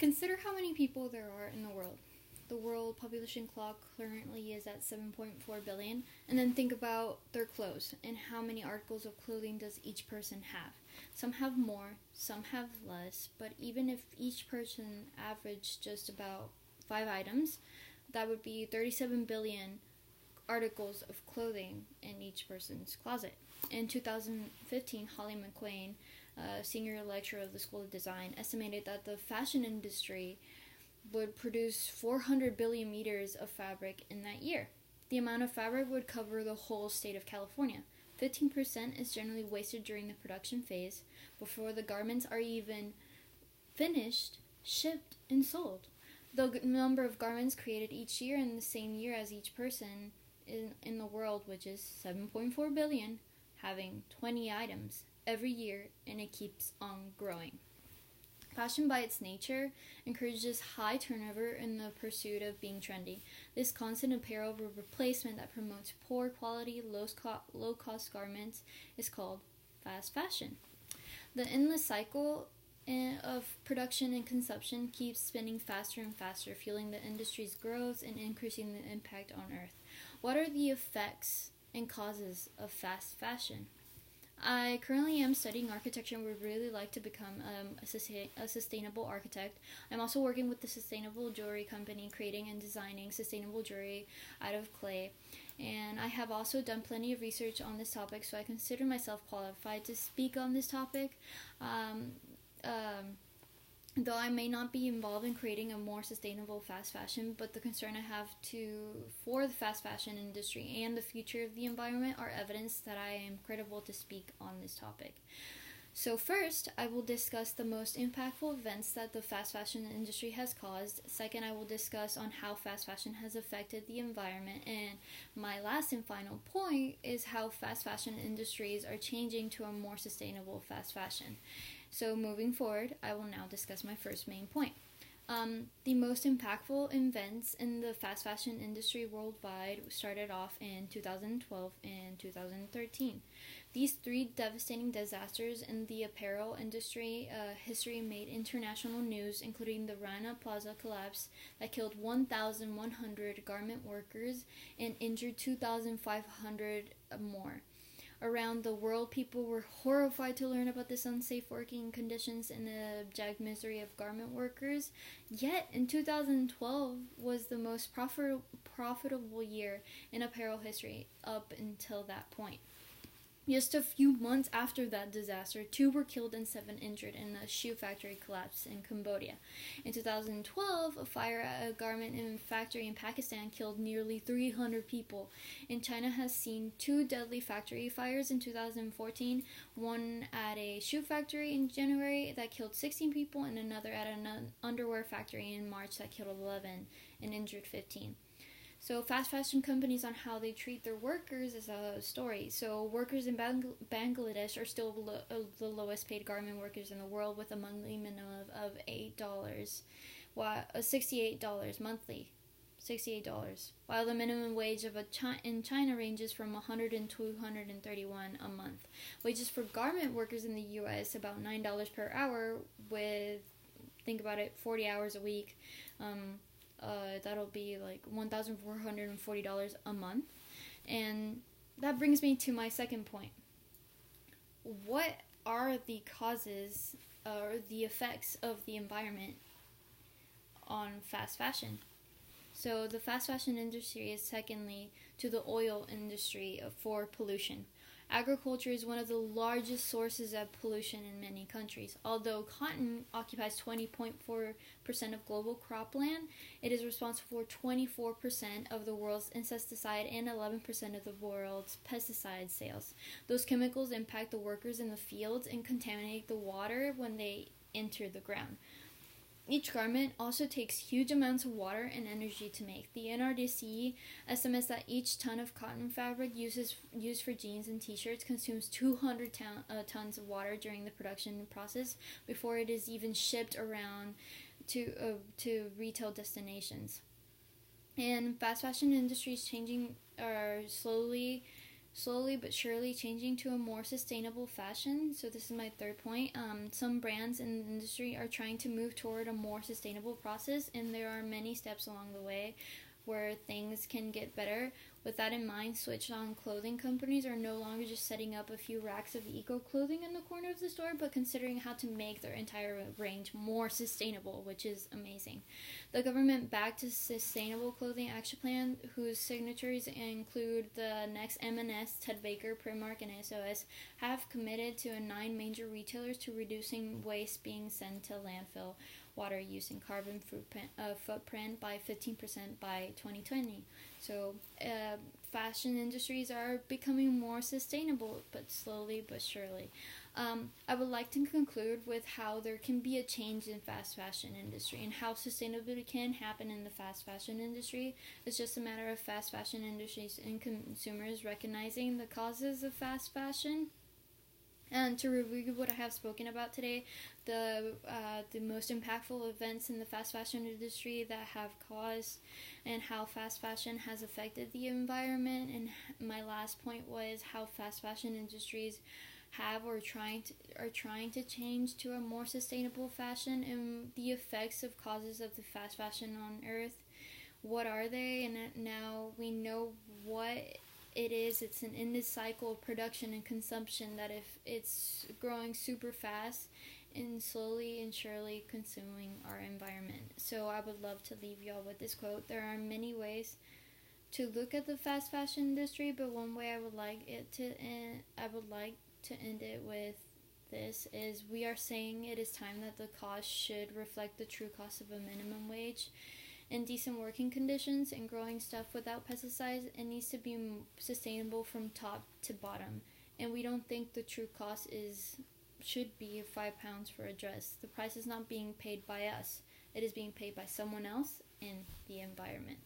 Consider how many people there are in the world. The world population clock currently is at 7.4 billion, and then think about their clothes and how many articles of clothing does each person have. Some have more, some have less, but even if each person averaged just about 5 items, that would be 37 billion articles of clothing in each person's closet. In 2015, Holly McQueen, senior lecturer of the School of Design, estimated that the fashion industry would produce 400 billion meters of fabric in that year. The amount of fabric would cover the whole state of California. 15% is generally wasted during the production phase before the garments are even finished, shipped, and sold. The number of garments created each year in the same year as each person in the world, which is 7.4 billion, having 20 items every year, and it keeps on growing. Fashion by its nature encourages high turnover in the pursuit of being trendy. This constant apparel replacement that promotes poor quality, low-cost garments is called fast fashion. The endless cycle of production and consumption keeps spinning faster and faster, fueling the industry's growth and increasing the impact on Earth. What are the effects and causes of fast fashion? I currently am studying architecture and would really like to become a sustainable architect. I'm also working with the Sustainable Jewelry Company, creating and designing sustainable jewelry out of clay. And I have also done plenty of research on this topic, so I consider myself qualified to speak on this topic. Though I may not be involved in creating a more sustainable fast fashion, but the concern I have for the fast fashion industry and the future of the environment are evidence that I am credible to speak on this topic. So first, I will discuss the most impactful events that the fast fashion industry has caused. Second, I will discuss on how fast fashion has affected the environment. And my last and final point is how fast fashion industries are changing to a more sustainable fast fashion. So moving forward, I will now discuss my first main point. The most impactful events in the fast fashion industry worldwide started off in 2012 and 2013. These three devastating disasters in the apparel industry history made international news, including the Rana Plaza collapse that killed 1,100 garment workers and injured 2,500 more. Around the world, people were horrified to learn about this unsafe working conditions and the abject misery of garment workers. Yet, in 2012 was the most profitable year in apparel history up until that point. Just a few months after that disaster, 2 were killed and 7 injured in a shoe factory collapse in Cambodia. In 2012, a fire at a garment factory in Pakistan killed nearly 300 people. And China has seen 2 deadly factory fires in 2014, one at a shoe factory in January that killed 16 people, and another at an underwear factory in March that killed 11 and injured 15. So fast fashion companies on how they treat their workers is a story. So workers in Bangladesh are still the lowest paid garment workers in the world, with a monthly minimum of $8, $68 monthly, $68, while the minimum wage in China ranges from $100 to $231 a month. Wages for garment workers in the U.S. about $9 per hour, with, think about it, 40 hours a week. That'll be like $1,440 a month. And that brings me to my second point. What are the causes or the effects of the environment on fast fashion? So the fast fashion industry is secondly to the oil industry for pollution. Agriculture is one of the largest sources of pollution in many countries. Although cotton occupies 20.4% of global cropland, it is responsible for 24% of the world's insecticide and 11% of the world's pesticide sales. Those chemicals impact the workers in the fields and contaminate the water when they enter the ground. Each garment also takes huge amounts of water and energy to make. The NRDC estimates that each ton of cotton fabric used for jeans and t-shirts consumes 200 tons of water during the production process before it is even shipped around to retail destinations. And fast fashion industries are slowly slowly but surely changing to a more sustainable fashion. So this is my third point. Some brands in the industry are trying to move toward a more sustainable process, and there are many steps along the way where things can get better. With that in mind, Switch On clothing companies are no longer just setting up a few racks of eco clothing in the corner of the store, but considering how to make their entire range more sustainable, which is amazing. The government-backed Sustainable Clothing Action Plan, whose signatories include the Next, M&S, Ted Baker, Primark, and SOS, have committed to 9 major retailers to reducing waste being sent to landfill, water use, and carbon footprint by 15% by 2020. So fashion industries are becoming more sustainable, but slowly but surely. I would like to conclude with how there can be a change in fast fashion industry and how sustainability can happen in the fast fashion industry. It's just a matter of fast fashion industries and consumers recognizing the causes of fast fashion. And to review what I have spoken about today, the most impactful events in the fast fashion industry that have caused and how fast fashion has affected the environment. And my last point was how fast fashion industries have or are trying to change to a more sustainable fashion and the effects of causes of the fast fashion on Earth. What are they? And now we know what it is. It's an endless cycle of production and consumption that if it's growing super fast and slowly and surely consuming our environment. So I would love to leave y'all with this quote. There are many ways to look at the fast fashion industry, but one way I would like to end it with this is we are saying it is time that the cost should reflect the true cost of a minimum wage and decent working conditions and growing stuff without pesticides. It needs to be sustainable from top to bottom. And we don't think the true cost should be £5 for a dress. The price is not being paid by us. It is being paid by someone else in the environment.